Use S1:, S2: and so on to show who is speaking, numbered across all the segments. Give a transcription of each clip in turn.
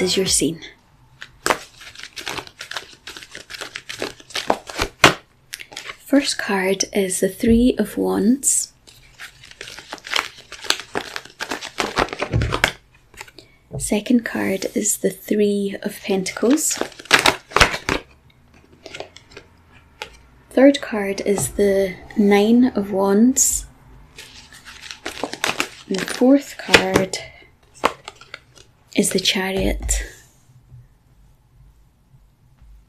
S1: this is your scene. First card is the Three of Wands. Second card is the Three of Pentacles. Third card is the Nine of Wands. And the fourth card is the Chariot.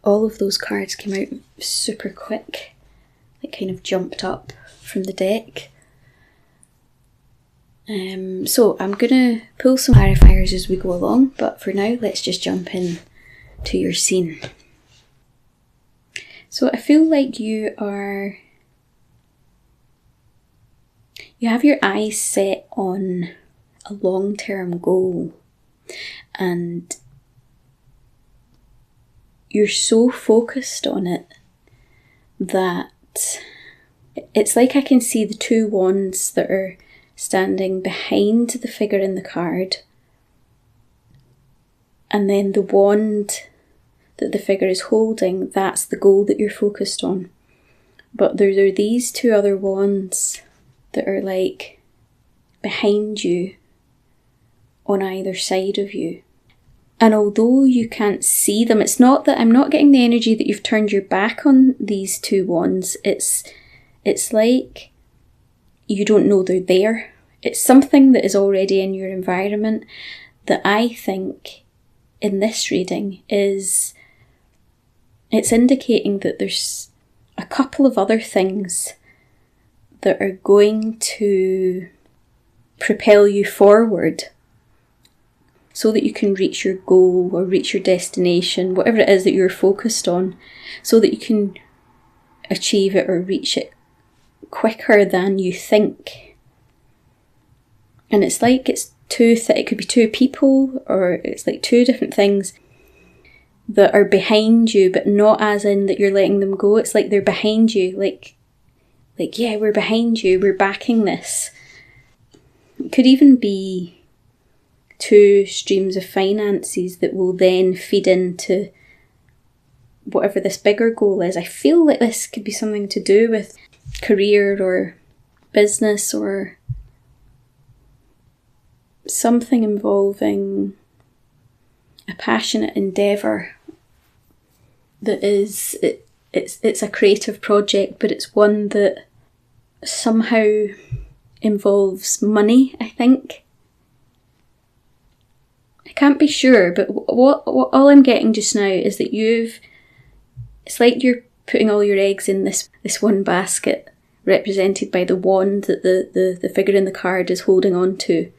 S1: All of those cards came out super quick. They kind of jumped up from the deck. So I'm going to pull some clarifiers as we go along, but for now let's just jump in to your scene. So I feel like you have your eyes set on a long-term goal, and you're so focused on it that it's like I can see the two wands that are standing behind the figure in the card, and then the wand that the figure is holding, that's the goal that you're focused on. But there are these two other wands that are like behind you on either side of you. And although you can't see them, it's not that I'm not getting the energy that you've turned your back on these two wands. It's like you don't know they're there. It's something that is already in your environment that I think in this reading is, it's indicating that there's a couple of other things that are going to propel you forward so that you can reach your goal or reach your destination, whatever it is that you're focused on, so that you can achieve it or reach it quicker than you think. And it's like it's it could be two people, or it's like two different things that are behind you, but not as in that you're letting them go. It's like they're behind you, like yeah, we're behind you, we're backing this. It could even be two streams of finances that will then feed into whatever this bigger goal is. I feel like this could be something to do with career or business or something involving a passionate endeavour that is, it's a creative project, but it's one that somehow involves money, I think. I can't be sure, but what all I'm getting just now is that it's like you're putting all your eggs in this one basket, represented by the wand that the figure in the card is holding on to.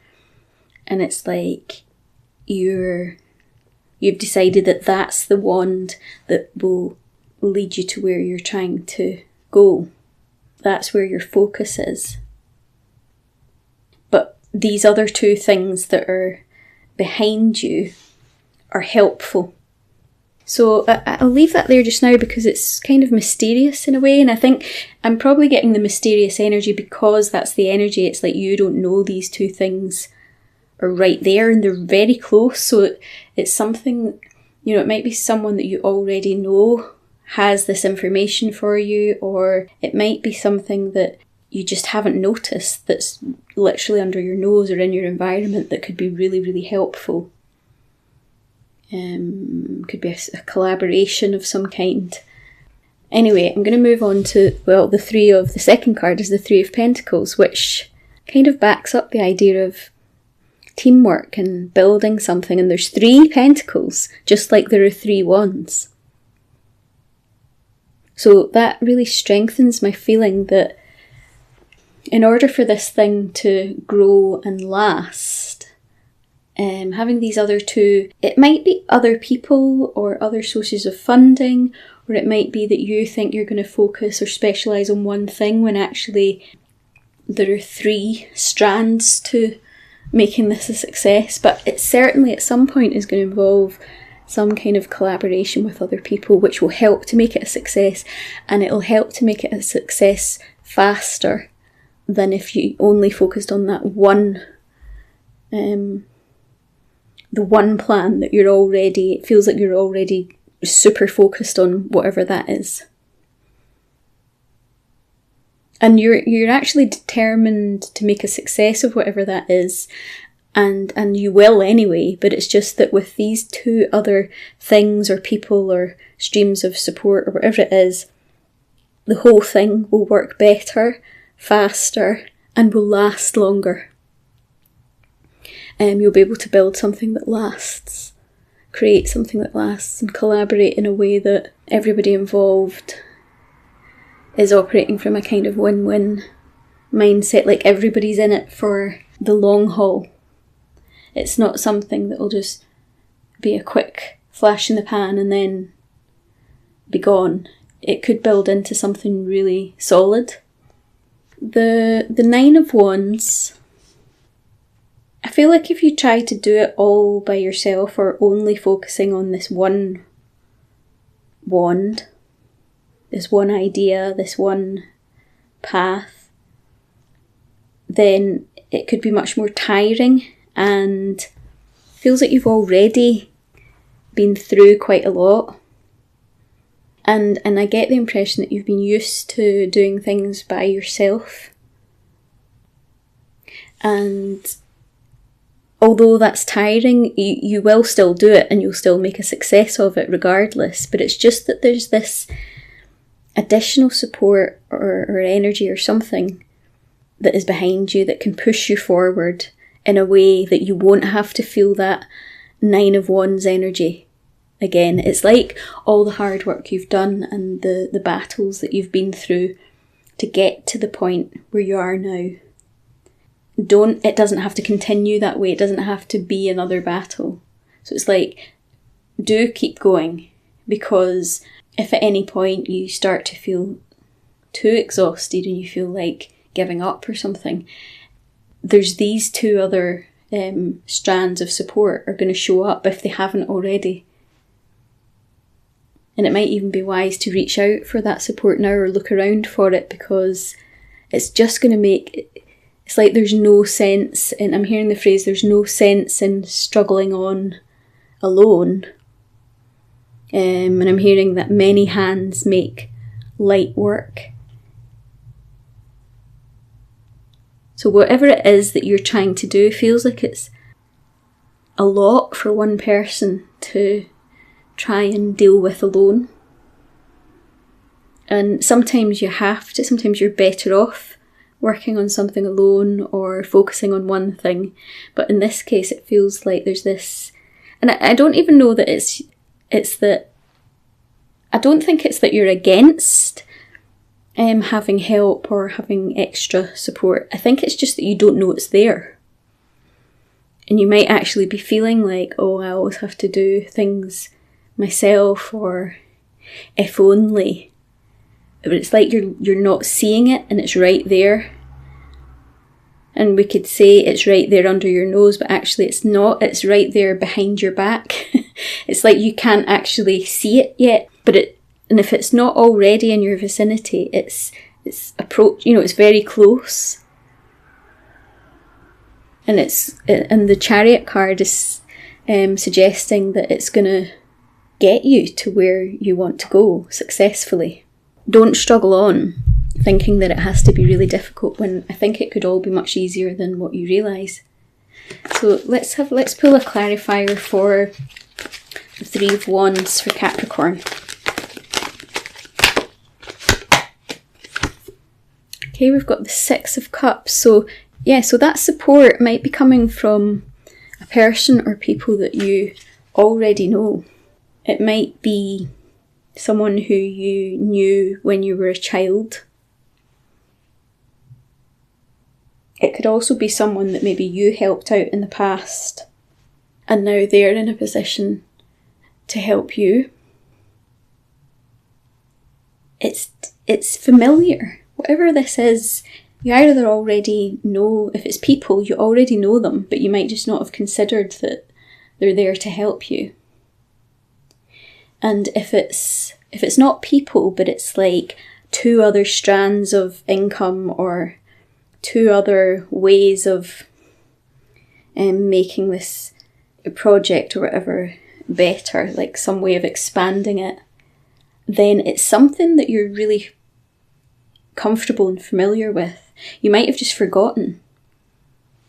S1: And it's like you've decided that that's the wand that will lead you to where you're trying to go. That's where your focus is. But these other two things that are behind you are helpful. So I'll leave that there just now because it's kind of mysterious in a way, and I think I'm probably getting the mysterious energy because that's the energy. It's like you don't know these two things are right there and they're very close, so it's something, it might be someone that you already know has this information for you, or it might be something that you just haven't noticed that's literally under your nose or in your environment that could be really, really helpful. Could be a collaboration of some kind. Anyway, I'm going to move on to, the second card is the Three of Pentacles, which kind of backs up the idea of teamwork and building something. And there's 3 pentacles, just like there are 3 wands. So that really strengthens my feeling that in order for this thing to grow and last, having these other 2, it might be other people or other sources of funding, or it might be that you think you're going to focus or specialise on one thing when actually there are 3 strands to making this a success. But it certainly at some point is going to involve some kind of collaboration with other people, which will help to make it a success, and it'll help to make it a success faster than if you only focused on that one one plan that it feels like you're already super focused on whatever that is. And you're actually determined to make a success of whatever that is, and you will anyway, but it's just that with these two other things or people or streams of support or whatever it is, the whole thing will work better, faster, and will last longer. You'll be able to build something that lasts, create something that lasts, and collaborate in a way that everybody involved is operating from a kind of win-win mindset, like everybody's in it for the long haul. It's not something that will just be a quick flash in the pan and then be gone. It could build into something really solid. The Nine of Wands, I feel like if you try to do it all by yourself or only focusing on this one wand, this one idea, this one path, then it could be much more tiring and feels like you've already been through quite a lot. And I get the impression that you've been used to doing things by yourself. And although that's tiring, you will still do it and you'll still make a success of it regardless. But it's just that there's this additional support or energy or something that is behind you that can push you forward in a way that you won't have to feel that Nine of Wands energy again. It's like all the hard work you've done and the battles that you've been through to get to the point where you are now. It doesn't have to continue that way. It doesn't have to be another battle. So it's like, do keep going, because if at any point you start to feel too exhausted and you feel like giving up or something, there's these two other strands of support are going to show up if they haven't already. And it might even be wise to reach out for that support now or look around for it, because it's just going to make... It's like there's no sense in... I'm hearing the phrase, there's no sense in struggling on alone. And I'm hearing that many hands make light work. So whatever it is that you're trying to do feels like it's a lot for one person to try and deal with alone. And sometimes you have to, sometimes you're better off working on something alone or focusing on one thing. But in this case, it feels like there's this, and I don't even know that it's that, I don't think it's that you're against having help or having extra support. I think it's just that you don't know it's there. And you might actually be feeling like, oh, I always have to do things myself, or if only. But it's like you're not seeing it and it's right there. And we could say it's right there under your nose, but actually it's not. It's right there behind your back. It's like you can't actually see it yet, and if it's not already in your vicinity, it's it's very close. And the Chariot card is suggesting that it's going to get you to where you want to go successfully. Don't struggle on thinking that it has to be really difficult, when I think it could all be much easier than what you realise. So let's pull a clarifier for the Three of Wands for Capricorn. Okay, we've got the Six of Cups. So that support might be coming from a person or people that you already know. It might be someone who you knew when you were a child. It could also be someone that maybe you helped out in the past and now they're in a position to help you. It's familiar. Whatever this is, you either already know. If it's people, you already know them, but you might just not have considered that they're there to help you. And if it's not people, but it's like two other strands of income or two other ways of making this project or whatever better, like some way of expanding it, then it's something that you're really comfortable and familiar with. You might have just forgotten.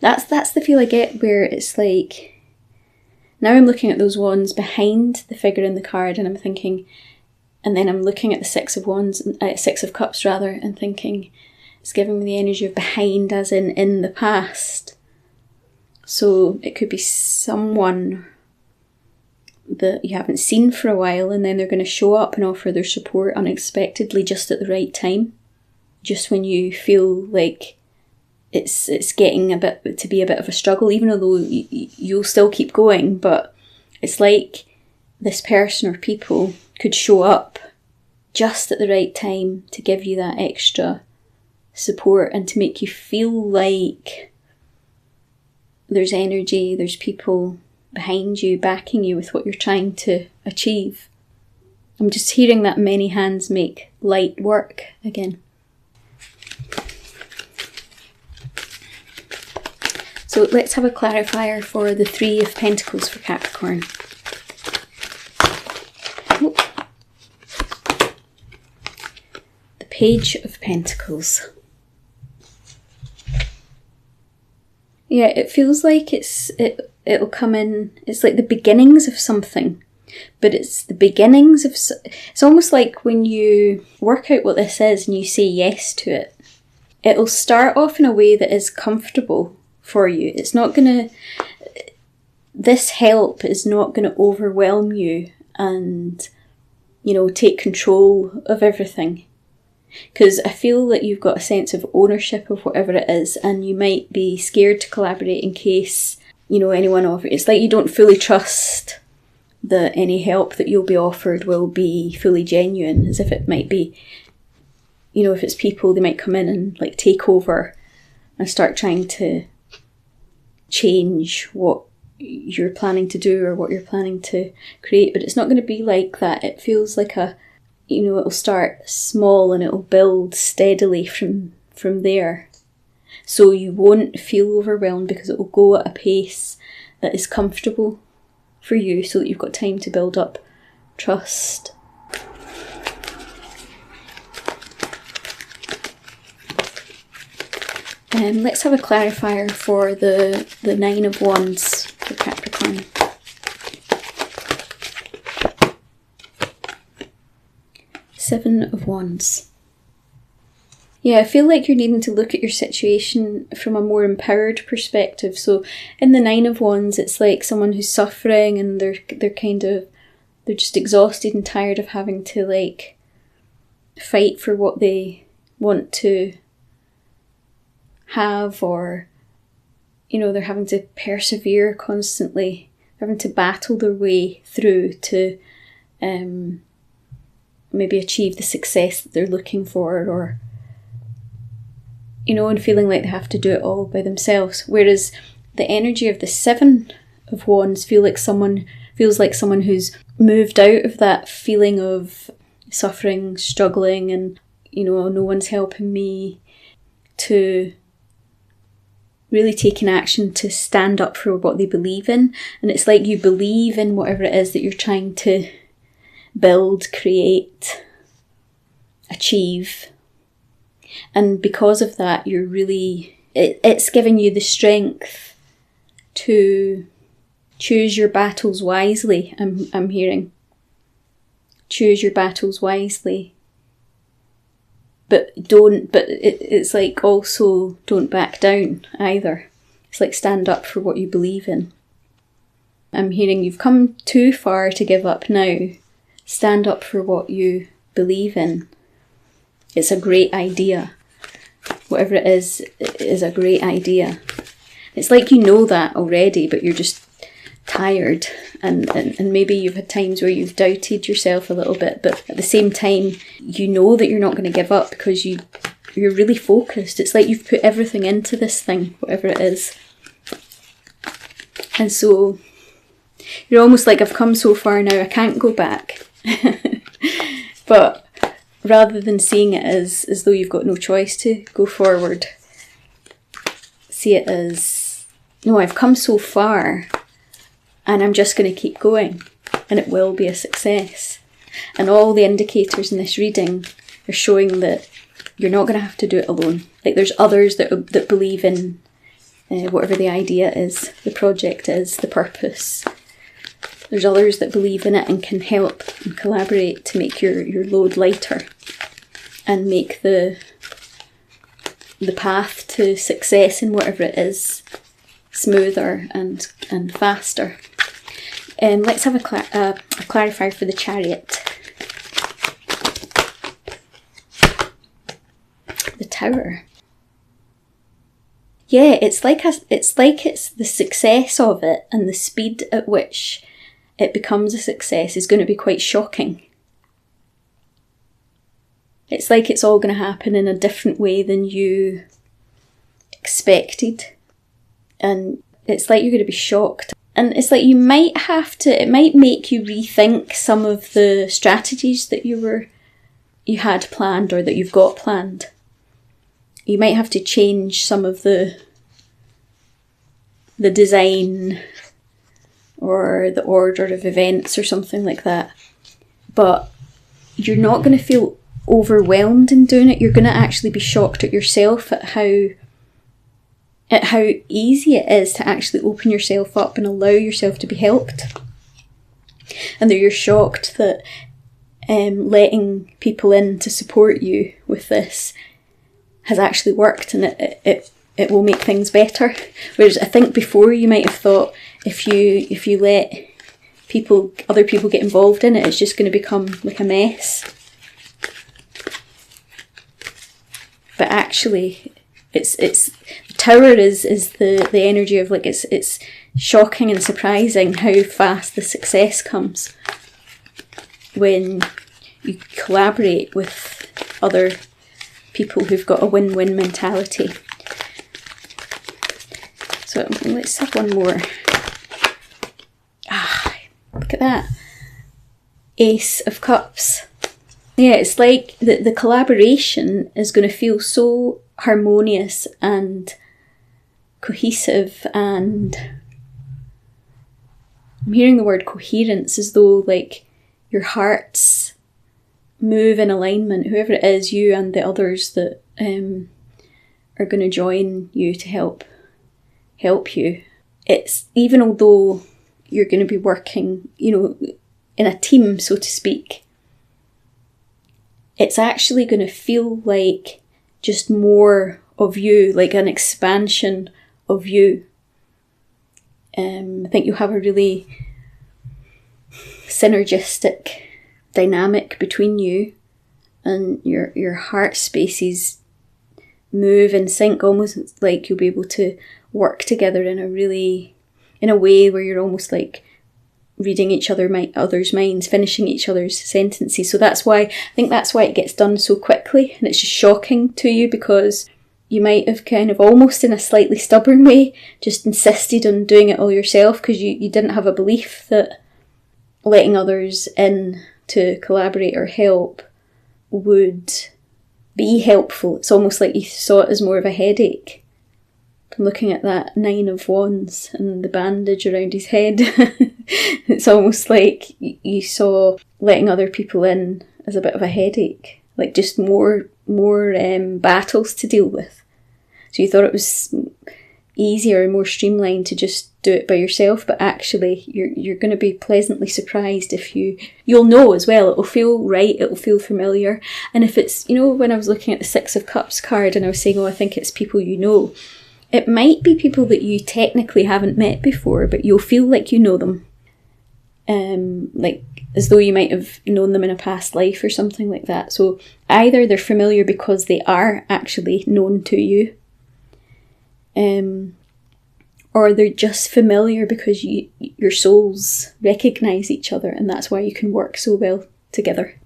S1: That's the feel I get, where it's like, now I'm looking at those wands behind the figure in the card, and I'm thinking, and then I'm looking at the Six of Cups rather, and thinking, it's giving me the energy of behind as in the past. So it could be someone that you haven't seen for a while, and then they're going to show up and offer their support unexpectedly just at the right time. Just when you feel like it's getting a bit of a struggle, even though you'll still keep going, but it's like this person or people could show up just at the right time to give you that extra support and to make you feel like there's energy, there's people behind you, backing you with what you're trying to achieve. I'm just hearing that many hands make light work again. So let's have a clarifier for the Three of Pentacles for Capricorn. The Page of Pentacles. Yeah, it feels like it'll come in, it's like the beginnings of something, but it's the beginnings of, it's almost like when you work out what this is and you say yes to it, it'll start off in a way that is comfortable for you. It's not gonna, this help is not gonna overwhelm you and, you know, take control of everything. Because I feel that you've got a sense of ownership of whatever it is, and you might be scared to collaborate in case, you know, anyone offers. It's like you don't fully trust that any help that you'll be offered will be fully genuine, as if it might be, you know, if it's people, they might come in and like take over and start trying to change what you're planning to do or what you're planning to create. But it's not going to be like that. It feels like a, you know, it'll start small and it'll build steadily from there. So you won't feel overwhelmed because it will go at a pace that is comfortable for you, so that you've got time to build up trust. Let's have a clarifier for the Nine of Wands for Capricorn. Seven of Wands. Yeah, I feel like you're needing to look at your situation from a more empowered perspective. So in the Nine of Wands, it's like someone who's suffering and they're just exhausted and tired of having to like fight for what they want to have, or, you know, they're having to persevere constantly, having to battle their way through to maybe achieve the success that they're looking for, or, you know, and feeling like they have to do it all by themselves. Whereas the energy of the Seven of Wands feels like someone who's moved out of that feeling of suffering, struggling, and, you know, no one's helping me, to really taking action to stand up for what they believe in. And it's like you believe in whatever it is that you're trying to build, create, achieve. And because of that, you're really, it's giving you the strength to choose your battles wisely. I'm hearing. Choose your battles wisely. But it's like also don't back down either. It's like stand up for what you believe in. I'm hearing you've come too far to give up now. Stand up for what you believe in. It's a great idea. Whatever it is a great idea. It's like you know that already, but you're just tired, and maybe you've had times where you've doubted yourself a little bit, but at the same time you know that you're not going to give up because you're really focused. It's like you've put everything into this thing, whatever it is. And so you're almost like, I've come so far now, I can't go back. But rather than seeing it as though you've got no choice to go forward, see it as, no, I've come so far, and I'm just going to keep going, and it will be a success. And all the indicators in this reading are showing that you're not going to have to do it alone. Like, there's others that believe in whatever the idea is, the project is, the purpose. There's others that believe in it and can help and collaborate to make your load lighter and make the path to success in whatever it is smoother and faster. Let's have a clarifier for the Chariot. The Tower. Yeah, it's like it's the success of it, and the speed at which it becomes a success is going to be quite shocking. It's like it's all going to happen in a different way than you expected. And it's like you're going to be shocked. And it's like it might make you rethink some of the strategies that you had planned or that you've got planned. You might have to change some of the design or the order of events or something like that. But you're not going to feel overwhelmed in doing it. You're going to actually be shocked at yourself at how easy it is to actually open yourself up and allow yourself to be helped. And that you're shocked that letting people in to support you with this has actually worked, and it will make things better. Whereas I think before you might have thought if you let other people get involved in it, it's just going to become like a mess. But actually, it's the Tower is the energy of like it's shocking and surprising how fast the success comes when you collaborate with other people who've got a win-win mentality. So let's have one more. Look at that. Ace of Cups. Yeah, it's like the collaboration is going to feel so harmonious and cohesive, and I'm hearing the word coherence as though like your hearts move in alignment, whoever it is, you and the others that are going to join you to help you. It's, even although you're going to be working, in a team, so to speak, it's actually going to feel like just more of you, like an expansion of you. I think you have a really synergistic dynamic between you, and your heart spaces move in sync, almost like you'll be able to work together in a way where you're almost like reading other's minds, finishing each other's sentences. So I think that's why it gets done so quickly, and it's just shocking to you because you might have kind of almost in a slightly stubborn way just insisted on doing it all yourself because you didn't have a belief that letting others in to collaborate or help would be helpful. It's almost like you saw it as more of a headache. I'm looking at that 9 of Wands and the bandage around his head. It's almost like you saw letting other people in as a bit of a headache, like just more battles to deal with. So you thought it was easier and more streamlined to just do it by yourself, but actually you're going to be pleasantly surprised if you'll know as well. It'll feel right, it'll feel familiar. And if it's, when I was looking at the 6 of Cups card and I was saying, I think it's people you know, it might be people that you technically haven't met before, but you'll feel like you know them. Like as though you might have known them in a past life or something like that. So either they're familiar because they are actually known to you, or they're just familiar because your souls recognise each other, and that's why you can work so well together.